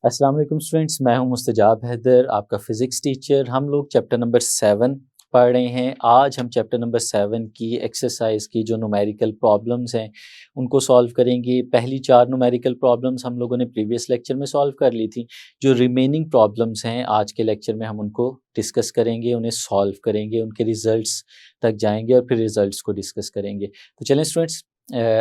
अस्सलाम वालेकुम स्टूडेंट्स, मैं हूं मुस्तजाब हैदर, आपका फ़िज़िक्स टीचर। हम लोग चैप्टर नंबर 7 पढ़ रहे हैं। आज हम चैप्टर नंबर 7 की एक्सरसाइज की जो न्यूमेरिकल प्रॉब्लम्स हैं उनको सॉल्व करेंगे। पहली 4 न्यूमेरिकल प्रॉब्लम्स हम लोगों ने प्रीवियस लेक्चर में सॉल्व कर ली थी। जो रिमेनिंग प्रॉब्लम्स हैं आज के लेक्चर में हम उनको डिस्कस करेंगे, उन्हें सॉल्व करेंगे, उनके रिज़ल्ट्स तक जाएंगे और फिर रिज़ल्ट्स को डिस्कस करेंगे। तो चलें स्टूडेंट्स,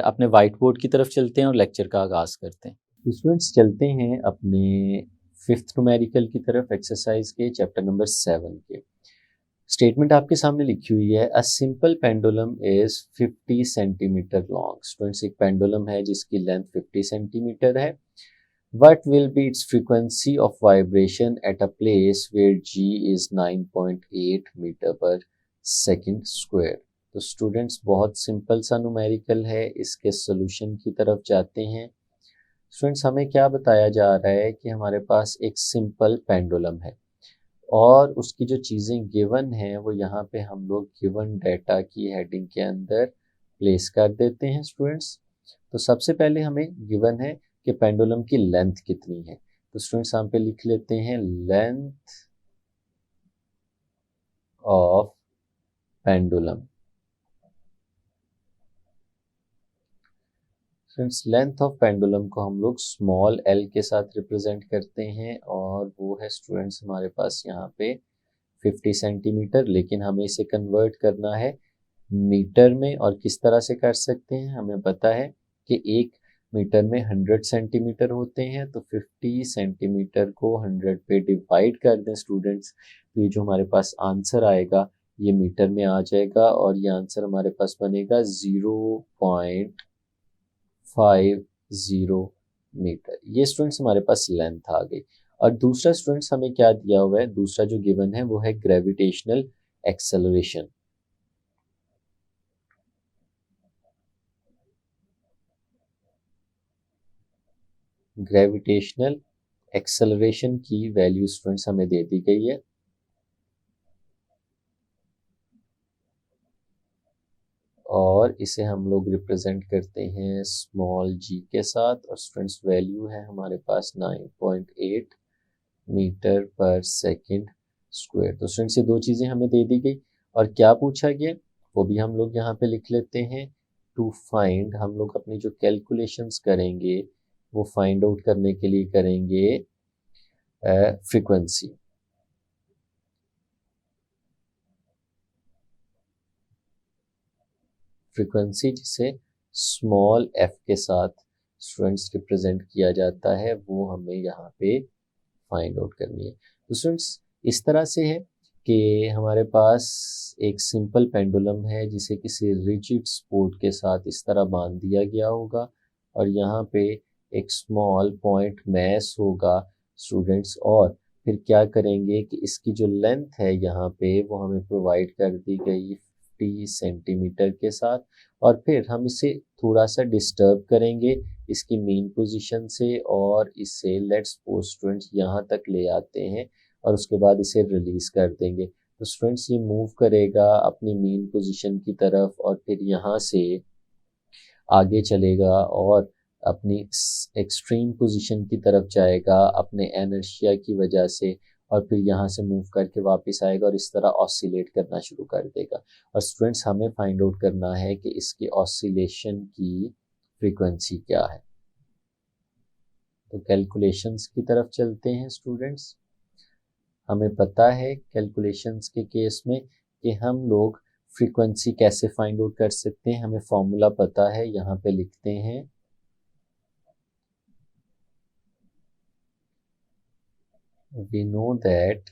अपने वाइट बोर्ड की तरफ चलते हैं और लेक्चर का आगाज़ करते हैं। तो स्टूडेंट्स चलते हैं अपने फिफ्थ न्यूमेरिकल की तरफ, एक्सरसाइज के चैप्टर नंबर 7 के। स्टेटमेंट आपके सामने लिखी हुई है, a simple pendulum is 50 centimetre long. Students, एक पेंडुलम है जिसकी लेंथ 50 सेंटीमीटर है। What will be its frequency of vibration at a place where g is 9.8 metre per second square. तो स्टूडेंट्स, बहुत सिंपल सा न्यूमेरिकल है, इसके सोल्यूशन की तरफ जाते हैं। स्टूडेंट्स, हमें क्या बताया जा रहा है कि हमारे पास एक सिंपल पेंडुलम है और उसकी जो चीज़ें गिवन हैं वो यहाँ पे हम लोग गिवन डेटा की हेडिंग के अंदर प्लेस कर देते हैं। स्टूडेंट्स, तो सबसे पहले हमें गिवन है कि पेंडुलम की लेंथ कितनी है। तो स्टूडेंट्स, यहाँ पे लिख लेते हैं length of pendulum. Friends, length of pendulum को हम लोग स्मॉल एल के साथ रिप्रेजेंट करते हैं और वो है स्टूडेंट्स हमारे पास यहाँ पे 50 सेंटीमीटर। लेकिन हमें इसे कन्वर्ट करना है मीटर में, और किस तरह से कर सकते हैं, हमें पता है कि 1 मीटर में 100 सेंटीमीटर होते हैं। तो 50 सेंटीमीटर को 100 पे डिवाइड कर दें स्टूडेंट्स, तो ये जो हमारे पास आंसर आएगा ये मीटर में आ जाएगा और ये आंसर हमारे पास बनेगा 0.50 मीटर। ये स्टूडेंट्स हमारे पास लेंथ आ गई। और दूसरा स्टूडेंट्स हमें क्या दिया हुआ है, दूसरा जो गिवन है वो है ग्रेविटेशनल एक्सेलरेशन। ग्रेविटेशनल एक्सेलरेशन की वैल्यू स्टूडेंट्स हमें दे दी गई है और इसे हम लोग रिप्रेजेंट करते हैं स्मॉल जी के साथ। और स्टूडेंट्स, वैल्यू है हमारे पास 9.8 मीटर पर सेकेंड स्क्वायर। तो स्टूडेंट्स, ये दो चीज़ें हमें दे दी गई और क्या पूछा गया वो भी हम लोग यहाँ पे लिख लेते हैं। टू फाइंड, हम लोग अपनी जो कैलकुलेशंस करेंगे वो फाइंड आउट करने के लिए करेंगे फ्रीक्वेंसी। फ्रीक्वेंसी जिसे स्मॉल एफ के साथ स्टूडेंट्स रिप्रेजेंट किया जाता है वो हमें यहाँ पे फाइंड आउट करनी है। तो स्टूडेंट्स, इस तरह से है कि हमारे पास एक सिंपल पेंडुलम है जिसे किसी रिजिड सपोर्ट के साथ इस तरह बांध दिया गया होगा और यहाँ पे एक स्मॉल पॉइंट मैस होगा स्टूडेंट्स। और फिर क्या करेंगे कि इसकी जो लेंथ है यहाँ पे वो हमें प्रोवाइड कर दी गई 50 सेंटीमीटर के साथ। और फिर हम इसे थोड़ा सा डिस्टर्ब करेंगे इसकी मेन पोजीशन से और इसे लेट्स सपोज स्टूडेंट्स यहाँ तक ले आते हैं और उसके बाद इसे रिलीज कर देंगे। तो स्टूडेंट्स, ये मूव करेगा अपनी मेन पोजीशन की तरफ और फिर यहाँ से आगे चलेगा और अपनी एक्सट्रीम पोजीशन की तरफ जाएगा अपने इनर्शिया की वजह से, और फिर यहाँ से मूव करके वापस आएगा और इस तरह ऑसिलेट करना शुरू कर देगा। और स्टूडेंट्स, हमें फाइंड आउट करना है कि इसकी ऑसिलेशन की फ्रीक्वेंसी क्या है। तो कैलकुलेशंस की तरफ चलते हैं स्टूडेंट्स। हमें पता है कैलकुलेशंस के केस में कि हम लोग फ्रीक्वेंसी कैसे फाइंड आउट कर सकते हैं। हमें फॉर्मूला पता है, यहाँ पे लिखते हैं वी नो दैट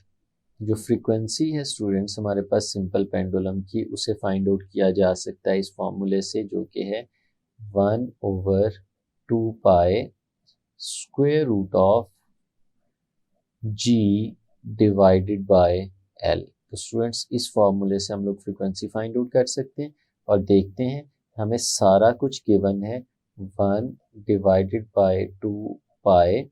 जो फ्रीक्वेंसी है स्टूडेंट्स हमारे पास सिंपल पेंडुलम की, उसे फाइंड आउट किया जा सकता है इस फॉर्मूले से, जो कि है 1/2 pi square root of g divided by l. तो स्टूडेंट्स, इस फॉर्मूले से हम लोग फ्रीक्वेंसी फाइंड आउट कर सकते हैं और देखते हैं हमें सारा कुछ गिवन है 1/2 pi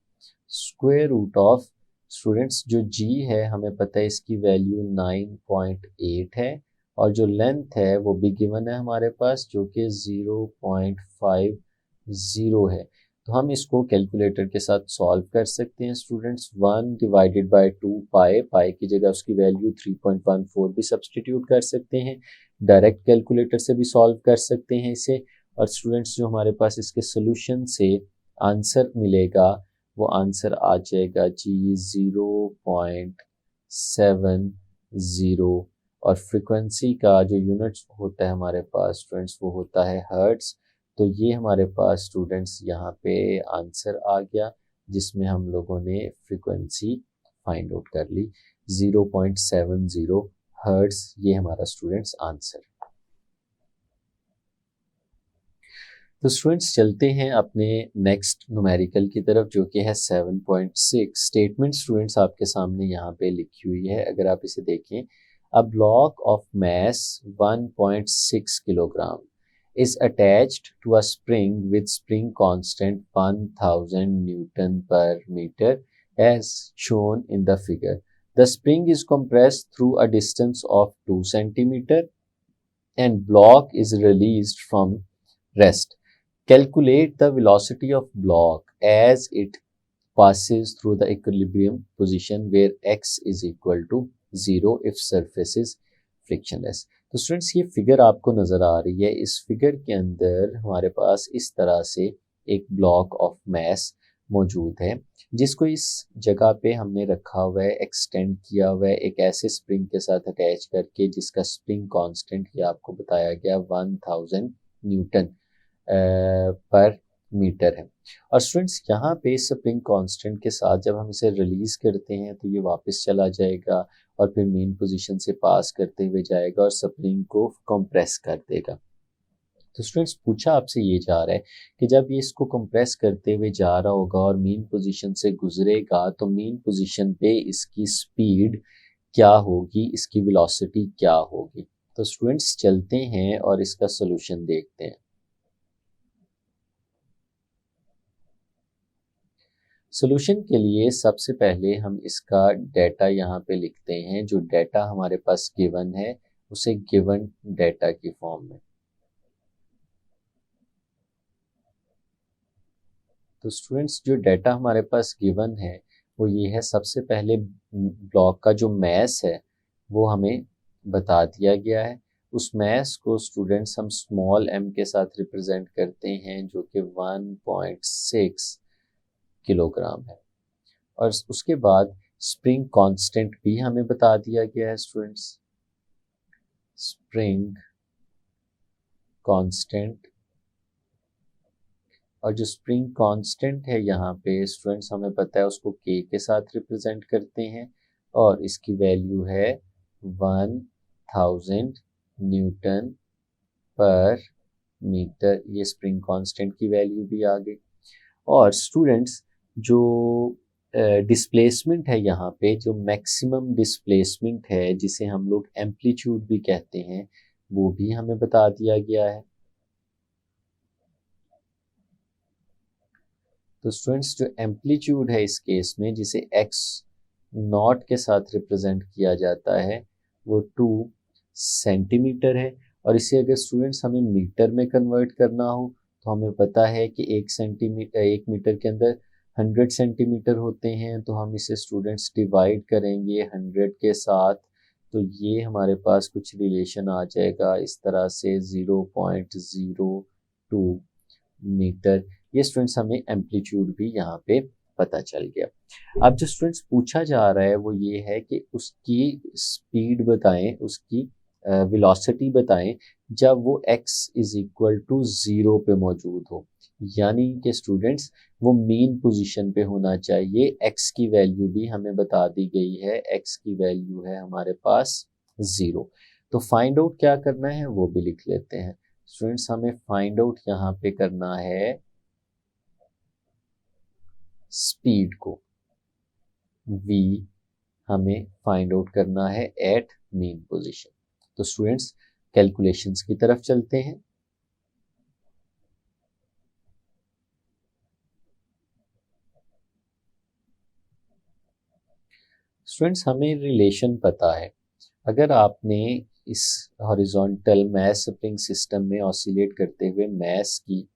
square root of students जो जी है हमें पता है इसकी वैल्यू 9.8 है और जो लेंथ है वो भी गिवन है हमारे पास जो कि 0.50 है। तो हम इसको कैलकुलेटर के साथ सॉल्व कर सकते हैं स्टूडेंट्स। 1 डिवाइडेड बाय 2 पाई, पाई की जगह उसकी वैल्यू 3.14 भी सब्सटीट्यूट कर सकते हैं, डायरेक्ट कैलकुलेटर से भी सॉल्व कर सकते हैं इसे। और स्टूडेंट्स जो हमारे पास इसके सोल्यूशन से आंसर मिलेगा वो आंसर आ जाएगा जी 0.70, और फ्रिक्वेंसी का जो यूनिट होता है हमारे पास स्टूडेंट्स वो होता है हर्ट्ज। तो ये हमारे पास स्टूडेंट्स यहाँ पे आंसर आ गया जिसमें हम लोगों ने फ्रीक्वेंसी फाइंड आउट कर ली 0.70 हर्ट्ज, ये हमारा स्टूडेंट्स आंसर। तो स्टूडेंट्स चलते हैं अपने नेक्स्ट न्यूमेरिकल की तरफ जो कि है 7.6। स्टेटमेंट स्टूडेंट्स आपके सामने यहाँ पे लिखी हुई है, अगर आप इसे देखें, a block of mass 1.6 kilogram is attached to a spring with spring constant 1000 Newton per meter as shown in the figure. The spring is compressed through a distance of 2 centimeter and block is released from rest. Calculate the velocity of block as it passes through the equilibrium position where x is equal to 0 if surface is frictionless. तो students ये figure आपको नज़र आ रही है, इस figure के अंदर हमारे पास इस तरह से एक ब्लॉक ऑफ मैस मौजूद है जिसको इस जगह पे हमने रखा हुआ है, एक्सटेंड किया हुआ है एक ऐसे स्प्रिंग के साथ अटैच करके जिसका स्प्रिंग कांस्टेंट ये आपको बताया गया 1000 न्यूटन पर मीटर है। और स्टूडेंट्स यहाँ पे स्प्रिंग कांस्टेंट के साथ जब हम इसे रिलीज करते हैं तो ये वापस चला जाएगा और फिर मेन पोजीशन से पास करते हुए जाएगा और स्प्रिंग को कंप्रेस कर देगा। तो स्टूडेंट्स पूछा आपसे ये जा रहा है कि जब ये इसको कंप्रेस करते हुए जा रहा होगा और मेन पोजीशन से गुजरेगा तो मेन पोजीशन पे इसकी स्पीड क्या होगी, इसकी वेलोसिटी क्या होगी। तो स्टूडेंट्स चलते हैं और इसका सोल्यूशन देखते हैं। सोल्यूशन के लिए सबसे पहले हम इसका डेटा यहाँ पे लिखते हैं, जो डेटा हमारे पास गिवन है उसे गिवन डेटा की फॉर्म में। तो स्टूडेंट्स जो डेटा हमारे पास गिवन है वो ये है, सबसे पहले ब्लॉक का जो मैस है वो हमें बता दिया गया है। उस मैस को स्टूडेंट्स हम स्मॉल m के साथ रिप्रेजेंट करते हैं जो कि 1.6 किलोग्राम है। और उसके बाद स्प्रिंग कांस्टेंट भी हमें बता दिया गया है स्टूडेंट्स, स्प्रिंग कांस्टेंट। और जो स्प्रिंग कांस्टेंट है यहाँ पे स्टूडेंट्स हमें पता है उसको k के साथ रिप्रेजेंट करते हैं और इसकी वैल्यू है 1000 न्यूटन पर मीटर। ये स्प्रिंग कांस्टेंट की वैल्यू भी आ गई। और स्टूडेंट्स जो डिस्प्लेसमेंट है यहाँ पे, जो मैक्सिमम डिस्प्लेसमेंट है जिसे हम लोग एम्पलीट्यूड भी कहते हैं, वो भी हमें बता दिया गया है। तो स्टूडेंट्स जो एम्पलीट्यूड है इस केस में जिसे x नॉट के साथ रिप्रेजेंट किया जाता है वो 2 सेंटीमीटर है। और इसे अगर स्टूडेंट्स हमें मीटर में कन्वर्ट करना हो तो हमें पता है कि 1 मीटर के अंदर 100 सेंटीमीटर होते हैं, तो हम इसे स्टूडेंट्स डिवाइड करेंगे 100 के साथ, तो ये हमारे पास कुछ रिलेशन आ जाएगा इस तरह से 0.02 मीटर। ये स्टूडेंट्स हमें एम्पलीट्यूड भी यहाँ पे पता चल गया। अब जो स्टूडेंट्स पूछा जा रहा है वो ये है कि उसकी स्पीड बताएं, उसकी वेलोसिटी बताएं जब वो x इज इक्वल टू 0 पे मौजूद हो, यानी कि स्टूडेंट्स वो मेन पोजीशन पे होना चाहिए। x की वैल्यू भी हमें बता दी गई है, x की वैल्यू है हमारे पास 0। तो फाइंड आउट क्या करना है वो भी लिख लेते हैं स्टूडेंट्स। हमें फाइंड आउट यहाँ पे करना है स्पीड को, v हमें फाइंड आउट करना है एट मेन पोजीशन। तो स्टूडेंट्स कैलकुलेशंस की तरफ चलते हैं। स्टूडेंट्स हमें रिलेशन पता है, अगर आपने इस हॉरिजॉन्टल मैस स्प्रिंग सिस्टम में ऑसिलेट करते हुए मैस की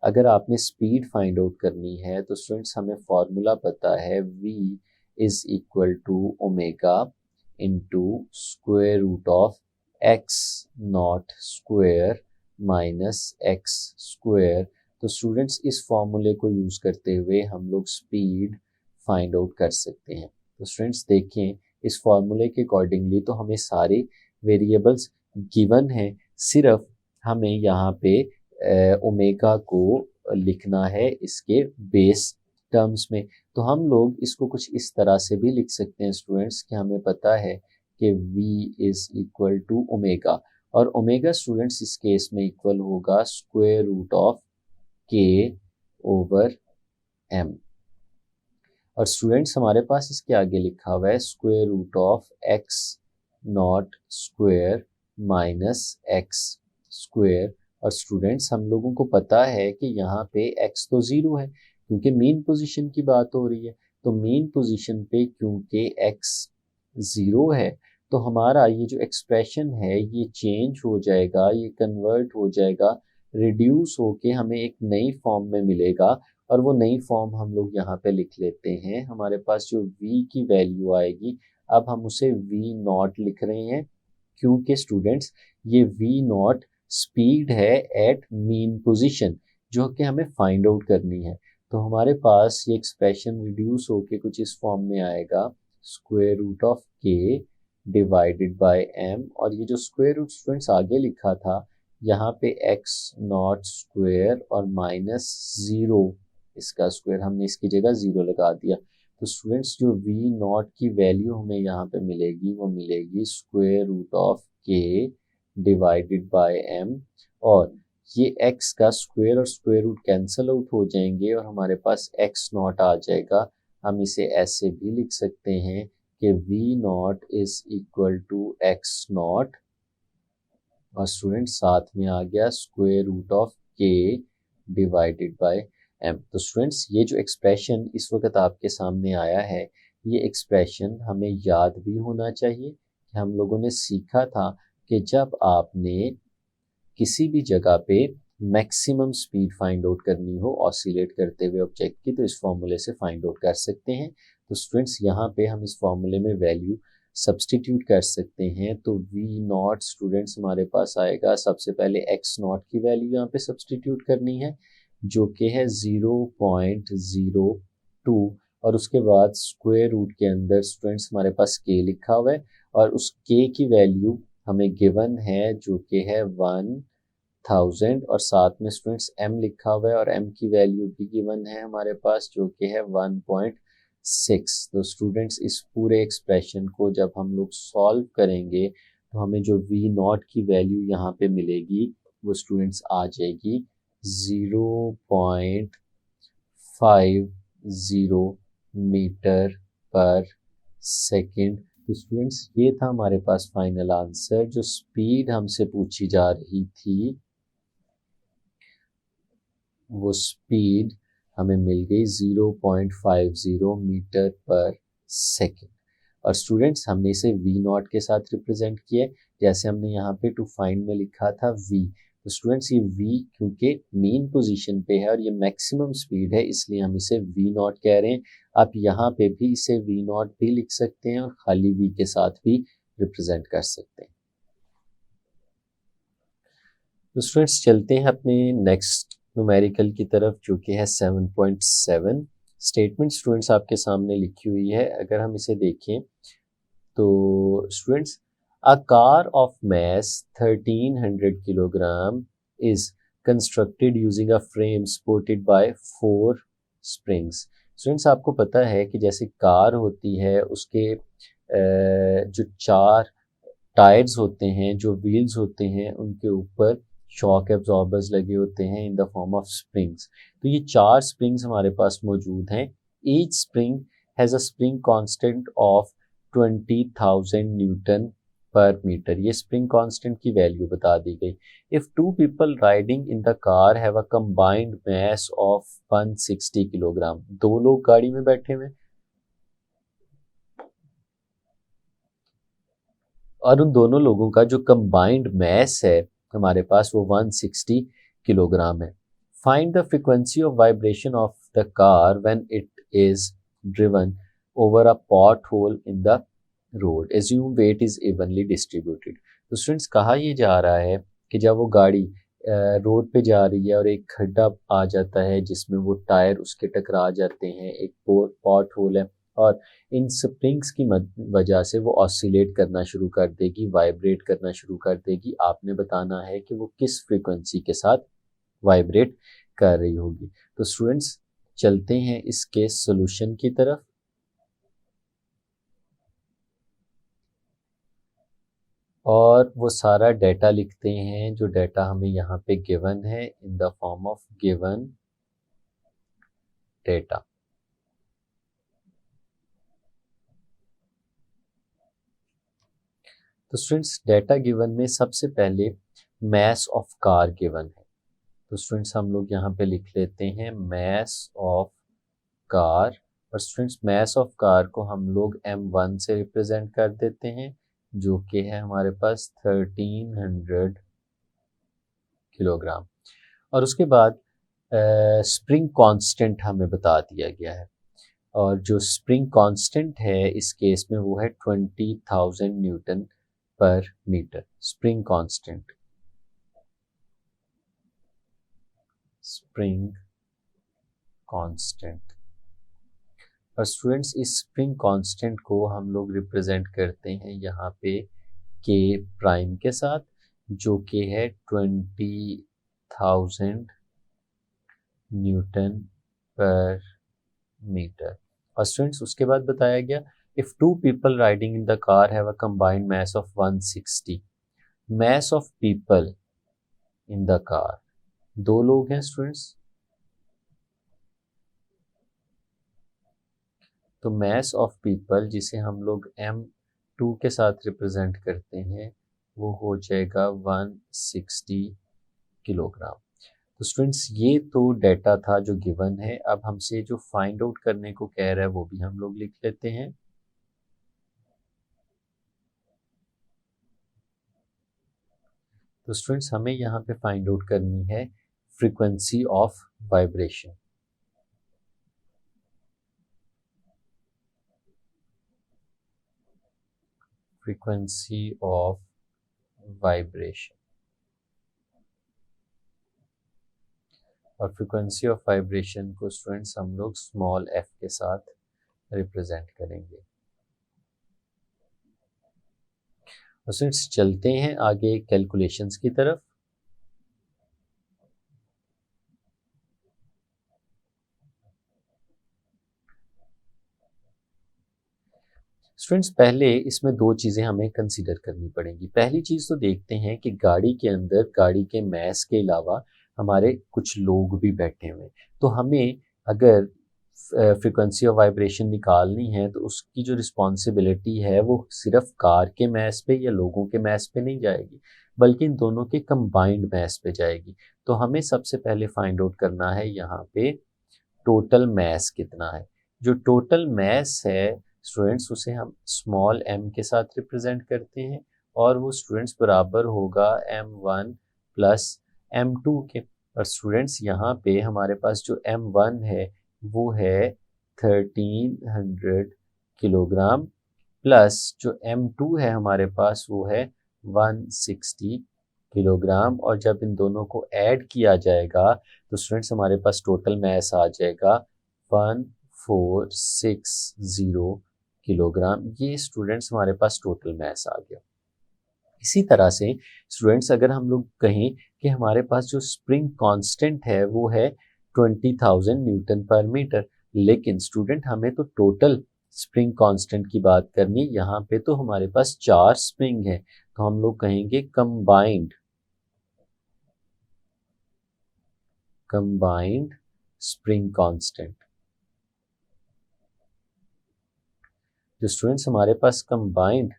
अगर आपने स्पीड फाइंड आउट करनी है तो स्टूडेंट्स हमें फॉर्मूला पता है v is equal to omega into square root of x not square minus x square. तो स्टूडेंट्स इस फॉर्मूले को यूज करते हुए हम लोग स्पीड फाइंड आउट कर सकते हैं। तो स्टूडेंट्स देखें इस फॉर्मूले के अकॉर्डिंगली तो हमें सारे वेरिएबल्स गिवन हैं, सिर्फ हमें यहाँ पे ओमेगा को लिखना है इसके बेस टर्म्स में। तो हम लोग इसको कुछ इस तरह से भी लिख सकते हैं स्टूडेंट्स कि हमें पता है कि v is equal to omega, और ओमेगा स्टूडेंट्स इस केस में इक्वल होगा square root of k over m। और स्टूडेंट्स हमारे पास इसके आगे लिखा हुआ है square root of x not square minus x square. और स्टूडेंट्स हम लोगों को पता है कि यहाँ पे x तो ज़ीरो है क्योंकि मेन पोजीशन की बात हो रही है। तो मेन पोजीशन पे क्योंकि x ज़ीरो है तो हमारा ये जो एक्सप्रेशन है ये चेंज हो जाएगा, ये कन्वर्ट हो जाएगा, रिड्यूस होके हमें एक नई फॉर्म में मिलेगा। और वो नई फॉर्म हम लोग यहाँ पे लिख लेते हैं। हमारे पास जो v की वैल्यू आएगी, अब हम उसे v नॉट लिख रहे हैं क्योंकि स्टूडेंट्स ये v नॉट स्पीड है एट मीन पोजीशन जो कि हमें फाइंड आउट करनी है। तो हमारे पास ये एक्सप्रेशन रिड्यूस होके कुछ इस फॉर्म में आएगा square root of k divided by m। और ये जो स्क्वायर रूट स्टूडेंट्स आगे लिखा था यहाँ पे x नॉट स्क्वायर और माइनस ज़ीरो इसका स्क्वायर, हमने इसकी जगह ज़ीरो लगा दिया। तो स्टूडेंट्स जो v नॉट की वैल्यू हमें यहाँ पे मिलेगी वो मिलेगी square root of k divided by m। और ये x का स्क्वायर और स्क्वायर रूट कैंसिल आउट हो जाएंगे और हमारे पास x नॉट आ जाएगा। हम इसे ऐसे भी लिख सकते हैं कि v not is equal to x not और स्टूडेंट साथ में आ गया square root of k divided by m। तो स्टूडेंट्स ये जो एक्सप्रेशन इस वक्त आपके सामने आया है ये एक्सप्रेशन हमें याद भी होना चाहिए कि हम लोगों ने सीखा था कि जब आपने किसी भी जगह पे मैक्सिमम स्पीड फाइंड आउट करनी हो ऑसिलेट करते हुए ऑब्जेक्ट की तो इस फॉर्मूले से फाइंड आउट कर सकते हैं। तो स्टूडेंट्स यहाँ पे हम इस फॉर्मूले में वैल्यू सब्सटीट्यूट कर सकते हैं। तो v नॉट स्टूडेंट्स हमारे पास आएगा, सबसे पहले x नॉट की वैल्यू यहाँ पे सब्सटीट्यूट करनी है जो कि है 0.02 और उसके बाद स्क्वायर रूट के अंदर स्टूडेंट्स हमारे पास k लिखा हुआ है और उस k की वैल्यू हमें गिवन है जो कि है 1000 और साथ में स्टूडेंट्स m लिखा हुआ है और m की वैल्यू भी गिवन है हमारे पास जो कि है 1.6। तो स्टूडेंट्स इस पूरे एक्सप्रेशन को जब हम लोग सॉल्व करेंगे तो हमें जो v नॉट की वैल्यू यहाँ पे मिलेगी वो स्टूडेंट्स आ जाएगी 0.50 मीटर पर सेकेंड। तो स्टूडेंट्स ये था हमारे पास फाइनल आंसर। जो स्पीड हमसे पूछी जा रही थी वो स्पीड हमें मिल गई 0.50 मीटर पर सेकेंड। और स्टूडेंट्स हमने इसे v नॉट के साथ रिप्रेजेंट किया जैसे हमने यहाँ पे टू फाइंड में लिखा था v। तो स्टूडेंट्स ये v क्योंकि मेन पोजीशन पे है और ये मैक्सिमम स्पीड है इसलिए हम इसे v नॉट कह रहे हैं। आप यहाँ पे भी इसे v नॉट भी लिख सकते हैं और खाली v के साथ भी रिप्रेजेंट कर सकते हैं। तो स्टूडेंट्स चलते हैं अपने नेक्स्ट न्यूमेरिकल की तरफ जो कि है 7.7। स्टेटमेंट स्टूडेंट्स आपके सामने लिखी हुई है, अगर हम इसे देखें तो students a car of mass 1300 kilogram is constructed using a frame supported by 4 springs. Students आपको पता है कि जैसे कार होती है उसके जो 4 टायर्स होते हैं, जो व्हील्स होते हैं उनके ऊपर शॉक एब्जॉर्बर्स लगे होते हैं in the form of springs. तो ये 4 स्प्रिंग्स हमारे पास मौजूद हैं। Each spring has a spring constant of 20,000 newton per metre. ये स्प्रिंग कांस्टेंट की वैल्यू बता दी गई। If 2 people riding in the car have a combined mass of 160 kilogram. 2 लोग गाड़ी में बैठे हुए और उन दोनों लोगों का जो कंबाइंड मास है हमारे पास वो 160 किलोग्राम है। Find the frequency of vibration of the car when it is driven over a pothole in the road, assume weight is evenly distributed. तो स्टूडेंट्स कहा ये जा रहा है कि जब वो गाड़ी रोड पे जा रही है और एक खड्डा आ जाता है जिसमें वो टायर उसके टकरा जाते हैं, एक पॉट होल है, और इन स्प्रिंग्स की वजह से वो ऑसिलेट करना शुरू कर देगी, वाइब्रेट करना शुरू कर देगी। आपने बताना है कि वो किस फ्रीक्वेंसी के साथ वाइब्रेट कर रही होगी। तो स्टूडेंट्स चलते हैं इसके सॉल्यूशन की तरफ। और वो सारा डेटा लिखते हैं जो डेटा हमें यहाँ पे गिवन है in the form of given data. तो स्टूडेंट्स डेटा गिवन में सबसे पहले मैस ऑफ कार गिवन है। तो स्टूडेंट्स हम लोग यहाँ पे लिख लेते हैं मैस ऑफ कार, और स्टूडेंट्स मैस ऑफ कार को हम लोग m1 से रिप्रेजेंट कर देते हैं, जो कि है हमारे पास 1300 किलोग्राम। और उसके बाद स्प्रिंग कांस्टेंट हमें बता दिया गया है, और जो स्प्रिंग कांस्टेंट है इस केस में वो है 20,000 newton per metre. Spring constant, spring constant. और स्टूडेंट्स इस स्प्रिंग कांस्टेंट को हम लोग रिप्रेजेंट करते हैं यहाँ पे के प्राइम के साथ, जो कि है 20,000 न्यूटन पर मीटर। और स्टूडेंट्स उसके बाद बताया गया if two people riding in the car have a combined mass of 160, mass of people in the car, दो लोग हैं स्टूडेंट्स, तो मास ऑफ पीपल जिसे हम लोग m2 के साथ रिप्रेजेंट करते हैं वो हो जाएगा 160 किलोग्राम। तो स्टूडेंट्स ये तो डेटा था जो गिवन है। अब हमसे जो फाइंड आउट करने को कह रहा है वो भी हम लोग लिख लेते हैं। तो स्टूडेंट्स हमें यहाँ पे फाइंड आउट करनी है frequency of vibration. Frequency of vibration, और फ्रीक्वेंसी ऑफ वाइब्रेशन को स्टूडेंट्स हम लोग स्मॉल f के साथ रिप्रेजेंट करेंगे। और स्टूडेंट्स चलते हैं आगे कैलकुलेशंस की तरफ। स्टूडेंट्स पहले इसमें दो चीज़ें हमें कंसीडर करनी पड़ेंगी। पहली चीज़ तो देखते हैं कि गाड़ी के अंदर गाड़ी के मैस के अलावा हमारे कुछ लोग भी बैठे हुए हैं। तो हमें अगर फ्रीक्वेंसी ऑफ वाइब्रेशन निकालनी है तो उसकी जो रिस्पॉन्सिबिलिटी है वो सिर्फ कार के मैस पे या लोगों के मैस पे नहीं जाएगी, बल्कि इन दोनों के कंबाइंड मैस पे जाएगी। तो हमें सबसे पहले फाइंड आउट करना है यहाँ पे टोटल मैस कितना है। जो टोटल मैस है स्टूडेंट्स उसे हम स्मॉल m के साथ रिप्रेजेंट करते हैं, और वो स्टूडेंट्स बराबर होगा m1 प्लस m2 के। और स्टूडेंट्स यहाँ पे हमारे पास जो m1 है वो है 1300 किलोग्राम, प्लस जो m2 है हमारे पास वो है 160 किलोग्राम। और जब इन दोनों को ऐड किया जाएगा तो स्टूडेंट्स हमारे पास टोटल मैस आ जाएगा 1460 किलोग्राम। ये स्टूडेंट्स हमारे पास टोटल मैस आ गया। इसी तरह से स्टूडेंट्स अगर हम लोग कहें कि हमारे पास जो स्प्रिंग कांस्टेंट है वो है 20,000 न्यूटन पर मीटर, लेकिन स्टूडेंट हमें तो टोटल स्प्रिंग कांस्टेंट की बात करनी है। यहाँ पे तो हमारे पास 4 स्प्रिंग है, तो हम लोग कहेंगे कंबाइंड स्प्रिंग कांस्टेंट। जो स्टूडेंट्स हमारे पास कंबाइंड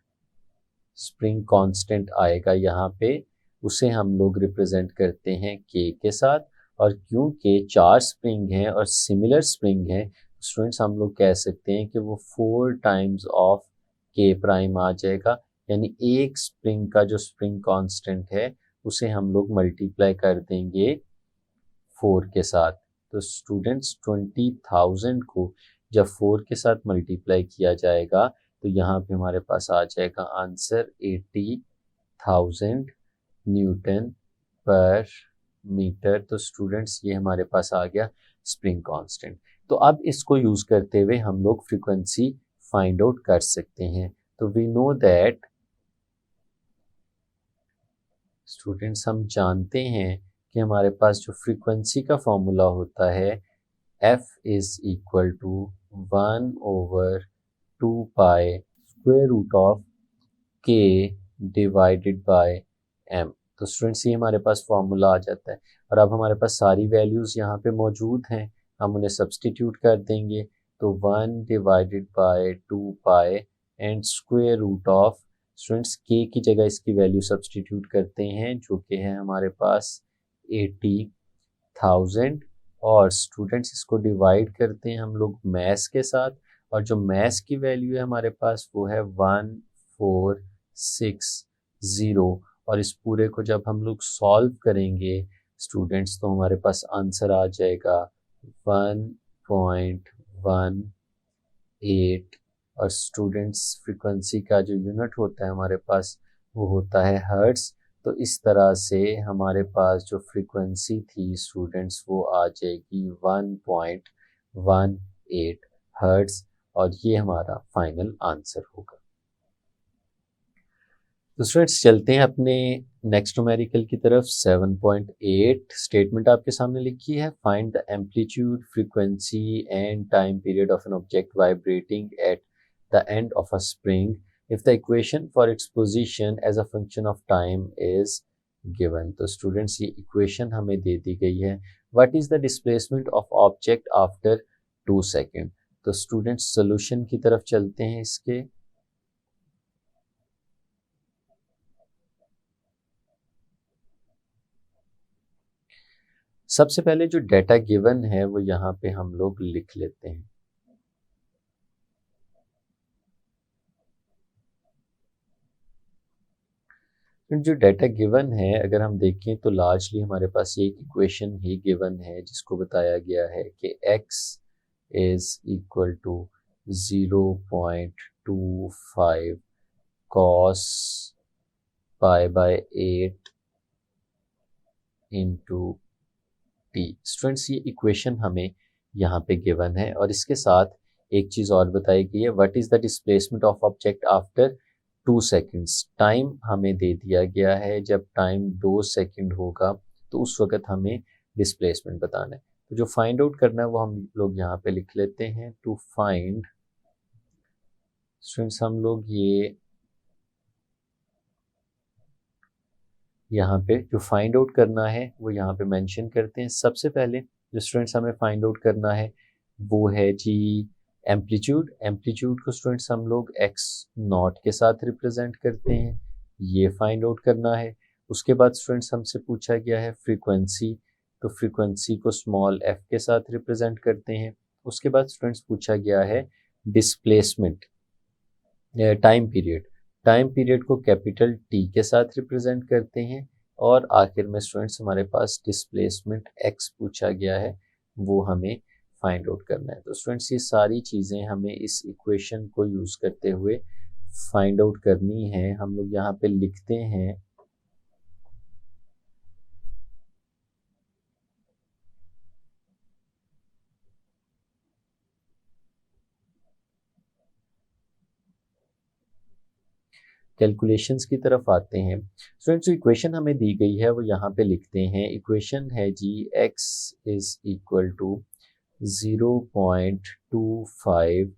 स्प्रिंग कांस्टेंट आएगा यहाँ पे उसे हम लोग रिप्रेजेंट करते हैं k के साथ। और क्योंकि 4 स्प्रिंग हैं और सिमिलर स्प्रिंग हैं, स्टूडेंट्स हम लोग कह सकते हैं कि वो 4 टाइम्स ऑफ k प्राइम आ जाएगा। यानी एक स्प्रिंग का जो स्प्रिंग कांस्टेंट है उसे हम लोग मल्टीप्लाई कर देंगे 4 के साथ। तो स्टूडेंट्स 20,000 को जब 4 के साथ मल्टीप्लाई किया जाएगा तो यहाँ पे हमारे पास आ जाएगा आंसर 80,000 न्यूटन पर मीटर। तो स्टूडेंट्स ये हमारे पास आ गया स्प्रिंग कांस्टेंट। तो अब इसको यूज करते हुए हम लोग फ्रीक्वेंसी फाइंड आउट कर सकते हैं। तो वी नो दैट स्टूडेंट्स हम जानते हैं कि हमारे पास जो फ्रीक्वेंसी का फॉर्मूला होता है f is equal to 1/2 pi square root of k divided by m। तो स्टूडेंट्स ये हमारे पास फॉर्मूला आ जाता है और अब हमारे पास सारी वैल्यूज़ यहाँ पे मौजूद हैं, हम उन्हें सब्सटीट्यूट कर देंगे। तो 1/2 pi and square root of students k की जगह इसकी वैल्यू सब्सटीट्यूट करते हैं जो कि है हमारे पास 80,000 और स्टूडेंट्स इसको डिवाइड करते हैं हम लोग मैथ्स के साथ और जो मैथ्स की वैल्यू है हमारे पास वो है 1460 और इस पूरे को जब हम लोग सॉल्व करेंगे स्टूडेंट्स तो हमारे पास आंसर आ जाएगा 1.18 और स्टूडेंट्स फ्रीक्वेंसी का जो यूनिट होता है हमारे पास वो होता है हर्ट्ज। तो इस तरह से हमारे पास जो फ्रीक्वेंसी थी स्टूडेंट्स वो आ जाएगी 1.18 हर्ट्ज और ये हमारा फाइनल आंसर होगा। तो स्टूडेंट्स चलते हैं अपने नेक्स्ट न्यूमेरिकल की तरफ। 7.8 स्टेटमेंट आपके सामने लिखी है, find the amplitude frequency and time period of an object vibrating at the end of a spring if the equation for its position as a function of time is given। तो students ये equation हमें दे दी गई है, what is the displacement of object after 2 second. तो students solution की तरफ चलते हैं इसके। सबसे पहले जो डेटा गिवन है वो यहाँ पे हम लोग लिख लेते हैं। जो डाटा गिवन है अगर हम देखें तो लार्जली हमारे पास एक इक्वेशन ही गिवन है जिसको बताया गया है कि x is equal to 0.25 cos pi by 8 into t. Students ये इक्वेशन हमें यहाँ पे गिवन है और इसके साथ एक चीज़ और बताई गई है, what is the displacement of object after 2 seconds. Time हमें दे दिया गया है, जब टाइम 2 सेकेंड होगा तो उस वक्त हमें डिस्प्लेसमेंट बताना है। तो जो फाइंड आउट करना है वो हम लोग यहाँ पे लिख लेते हैं। टू फाइंड स्टूडेंट्स हम लोग ये यहाँ पे जो फाइंड आउट करना है वो यहाँ पे मेंशन करते हैं। सबसे पहले जो स्टूडेंट्स हमें फाइंड आउट करना है वो है जी एम्पलीट्यूड। एम्पलीट्यूड को स्टूडेंट्स हम लोग x नॉट के साथ रिप्रेजेंट करते हैं, ये फाइंड आउट करना है। उसके बाद स्टूडेंट्स हमसे पूछा गया है फ्रीक्वेंसी, तो फ्रीक्वेंसी को स्मॉल f के साथ रिप्रेजेंट करते हैं। उसके बाद स्टूडेंट्स पूछा गया है displacement time period, time period को कैपिटल T के साथ रिप्रेजेंट करते हैं और आखिर में स्टूडेंट्स हमारे पास डिस्प्लेसमेंट x पूछा गया है, वो हमें फाइंड आउट करना है। तो स्टूडेंट्स ये सारी चीज़ें हमें इस इक्वेशन को यूज़ करते हुए फाइंड आउट करनी है। हम लोग यहाँ पे लिखते हैं कैलकुलेशंस की तरफ आते हैं। स्टूडेंट्स जो इक्वेशन हमें दी गई है वो यहाँ पे लिखते हैं। इक्वेशन है जी x is equal to 0.25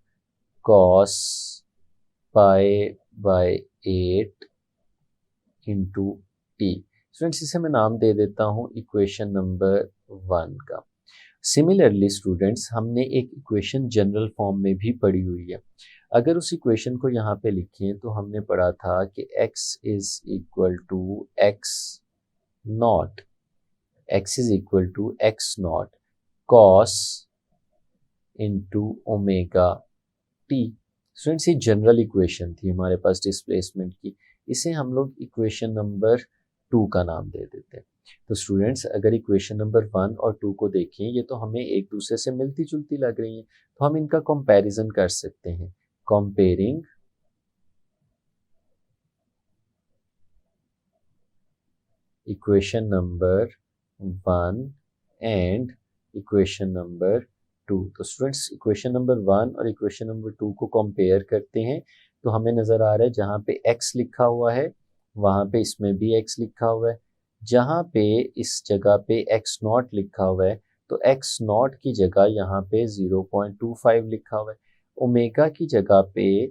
cos pi by 8 into t. Students इसे मैं नाम दे देता हूँ इक्वेशन नंबर 1 का। सिमिलरली स्टूडेंट्स हमने एक इक्वेशन जनरल फॉर्म में भी पढ़ी हुई है। अगर उस इक्वेशन को यहाँ पे लिखें तो हमने पढ़ा था कि x is equal to x not, x is equal to x not cos into omega t. Students ये जनरल इक्वेशन थी हमारे पास डिस्प्लेसमेंट की, इसे हम लोग इक्वेशन नंबर 2 का नाम दे देते हैं। तो स्टूडेंट्स अगर इक्वेशन नंबर 1 और 2 को देखें, ये तो हमें एक दूसरे से मिलती जुलती लग रही हैं, तो हम इनका कंपैरिजन कर सकते हैं। Comparing equation number 1 and equation number 2। तो स्टूडेंट्स इक्वेशन नंबर 1 और इक्वेशन नंबर 2 को कंपेयर करते हैं, तो हमें नज़र आ रहा है जहाँ पे x लिखा हुआ है वहाँ पे इसमें भी x लिखा हुआ है। जहाँ पे इस जगह पे x नॉट लिखा हुआ है तो x नॉट की जगह यहाँ पे 0.25 लिखा हुआ है। ओमेगा की जगह पे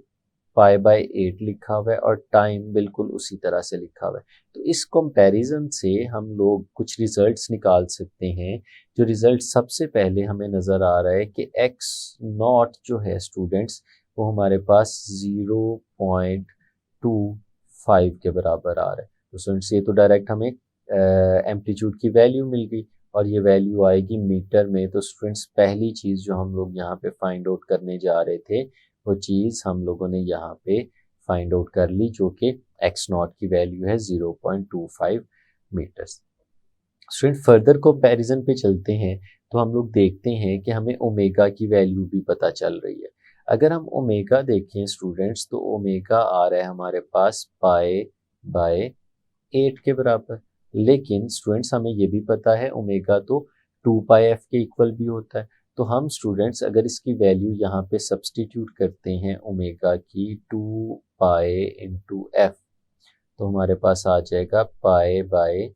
π/8 लिखा हुआ है और टाइम बिल्कुल उसी तरह से लिखा हुआ है। तो इस कंपैरिजन से हम लोग कुछ रिजल्ट्स निकाल सकते हैं। जो रिजल्ट सबसे पहले हमें नज़र आ रहा है कि x नॉट जो है स्टूडेंट्स वो हमारे पास 0.25 के बराबर आ रहा है। तो स्टूडेंट्स ये तो डायरेक्ट हमें एम्पलीट्यूड की वैल्यू मिल गई और ये वैल्यू आएगी मीटर में। तो स्टूडेंट्स पहली चीज़ जो हम लोग यहाँ पे फाइंड आउट करने जा रहे थे वो चीज़ हम लोगों ने यहाँ पे फाइंड आउट कर ली, जो कि x नॉट की वैल्यू है 0.25 मीटर्स। स्टूडेंट फर्दर कंपैरिजन पे चलते हैं तो हम लोग देखते हैं कि हमें ओमेगा की वैल्यू भी पता चल रही है। अगर हम ओमेगा देखें स्टूडेंट्स तो ओमेगा आ रहा है हमारे पास π/8 के बराबर। लेकिन स्टूडेंट्स हमें ये भी पता है ओमेगा तो 2πf के इक्वल भी होता है। तो हम स्टूडेंट्स अगर इसकी वैल्यू यहाँ पे सब्सटीट्यूट करते हैं ओमेगा की 2π/f तो हमारे पास आ जाएगा π/8।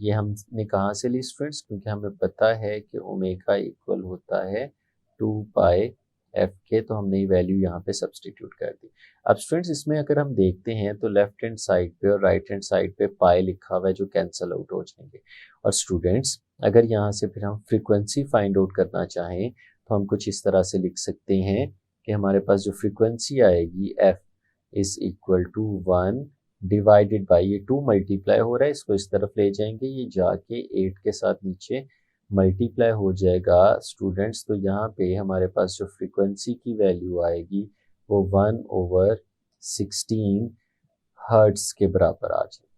ये हमने कहाँ से ली स्टूडेंट्स, क्योंकि हमें पता है कि ओमेगा इक्वल होता है 2πf के, तो हमने ये वैल्यू यहाँ पे सब्सटीट्यूट कर दी। अब स्टूडेंट्स इसमें अगर हम देखते हैं तो लेफ्ट हैंड साइड पे और राइट हैंड साइड पे पाई लिखा हुआ है जो कैंसिल आउट हो जाएंगे। और स्टूडेंट्स अगर यहाँ से फिर हम फ्रीक्वेंसी फाइंड आउट करना चाहें तो हम कुछ इस तरह से लिख सकते हैं कि हमारे पास जो फ्रीक्वेंसी आएगी f is equal to 1 divided by, ये 2 मल्टीप्लाई हो रहा है, इसको इस तरफ ले जाएंगे, ये जाके 8 के साथ नीचे मल्टीप्लाई हो जाएगा स्टूडेंट्स। तो यहाँ पे हमारे पास जो फ्रीक्वेंसी की वैल्यू आएगी वो 1/16 हर्ट्ज के बराबर आ जाए।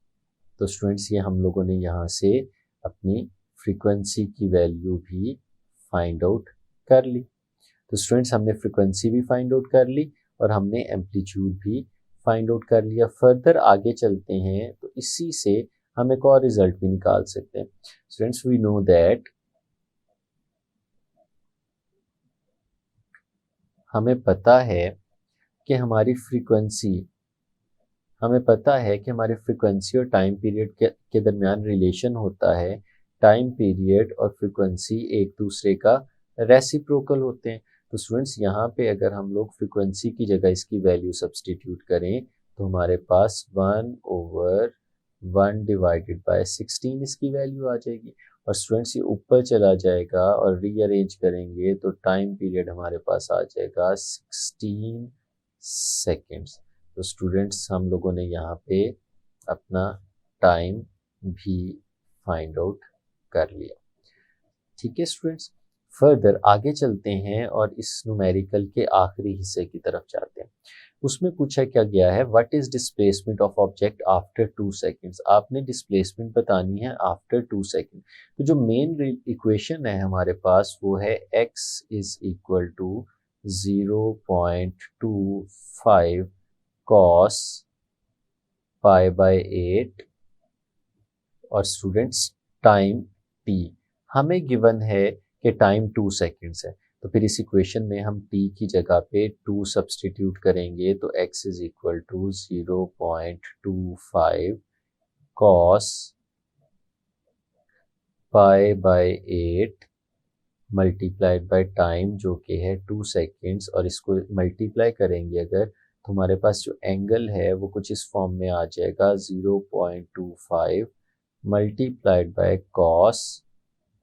तो स्टूडेंट्स ये हम लोगों ने यहाँ से अपनी फ्रीक्वेंसी की वैल्यू भी फाइंड आउट कर ली। तो स्टूडेंट्स हमने फ्रीक्वेंसी भी फाइंड आउट कर ली और हमने एम्पलीट्यूड भी फाइंड आउट कर लिया। फर्दर आगे चलते हैं तो इसी से हम एक और रिजल्ट भी निकाल सकते हैं। स्टूडेंट्स वी नो दैट हमें पता है कि हमारी फ्रीक्वेंसी और टाइम पीरियड के दरमियान रिलेशन होता है। टाइम पीरियड और फ्रीक्वेंसी एक दूसरे का रेसिप्रोकल होते हैं। तो स्टूडेंट्स यहाँ पे अगर हम लोग फ्रीक्वेंसी की जगह इसकी वैल्यू सब्सटीट्यूट करें तो हमारे पास 1/1 डिवाइडेड बाय 16 इसकी वैल्यू आ जाएगी। और स्टूडेंट्स ये ऊपर चला जाएगा और रीअरेंज करेंगे तो टाइम पीरियड हमारे पास आ जाएगा 16 सेकेंड्स। तो स्टूडेंट्स हम लोगों ने यहाँ पे अपना टाइम भी फाइंड आउट कर लिया। ठीक है स्टूडेंट्स, फर्दर आगे चलते हैं और इस न्यूमेरिकल के आखिरी हिस्से की तरफ जाते हैं। उसमें पूछा क्या गया है, what is displacement of object after 2 seconds. आपने डिस्प्लेसमेंट बतानी है आफ्टर 2 सेकेंड। तो जो मेन इक्वेशन है हमारे पास वो है x is equal to 0.25 cos π/8 और स्टूडेंट्स टाइम t हमें गिवन है कि टाइम 2 सेकेंड्स है। तो फिर इस इक्वेशन में हम t की जगह पे 2 सब्सटीट्यूट करेंगे तो x is equal to 0.25 cos π/8 multiplied by time जो कि है 2 सेकेंड्स, और इसको मल्टीप्लाई करेंगे अगर तो हमारे पास जो एंगल है वो कुछ इस फॉर्म में आ जाएगा 0.25 मल्टीप्लाइड बाय cos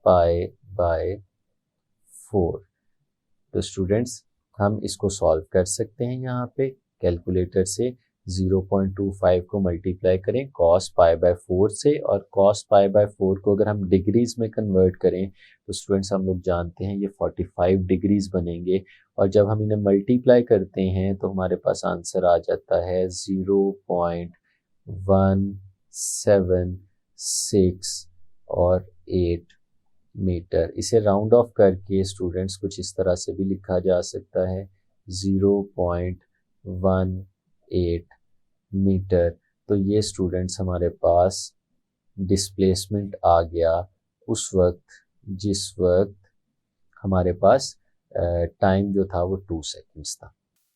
π/4। तो स्टूडेंट्स हम इसको सॉल्व कर सकते हैं। यहाँ पे कैलकुलेटर से 0.25 को मल्टीप्लाई करें cos π/4 से, और cos π/4 को अगर हम डिग्रीज में कन्वर्ट करें तो स्टूडेंट्स हम लोग जानते हैं ये 45 डिग्रीज बनेंगे। और जब हम इन्हें मल्टीप्लाई करते हैं तो हमारे पास आंसर आ जाता है 0.17 6 और 8 मीटर। इसे राउंड ऑफ करके स्टूडेंट्स कुछ इस तरह से भी लिखा जा सकता है 0.18 मीटर। तो ये स्टूडेंट्स हमारे पास डिस्प्लेसमेंट आ गया उस वक्त जिस वक्त हमारे पास टाइम जो था वो 2 सेकंड्स था।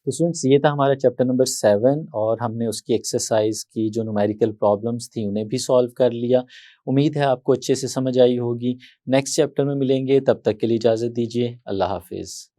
तो स्टूडेंट्स ये था हमारा चैप्टर नंबर 7 और हमने उसकी एक्सरसाइज की जो न्यूमेरिकल प्रॉब्लम्स थी उन्हें भी सॉल्व कर लिया। उम्मीद है आपको अच्छे से समझ आई होगी। नेक्स्ट चैप्टर में मिलेंगे, तब तक के लिए इजाज़त दीजिए। अल्लाह हाफिज़।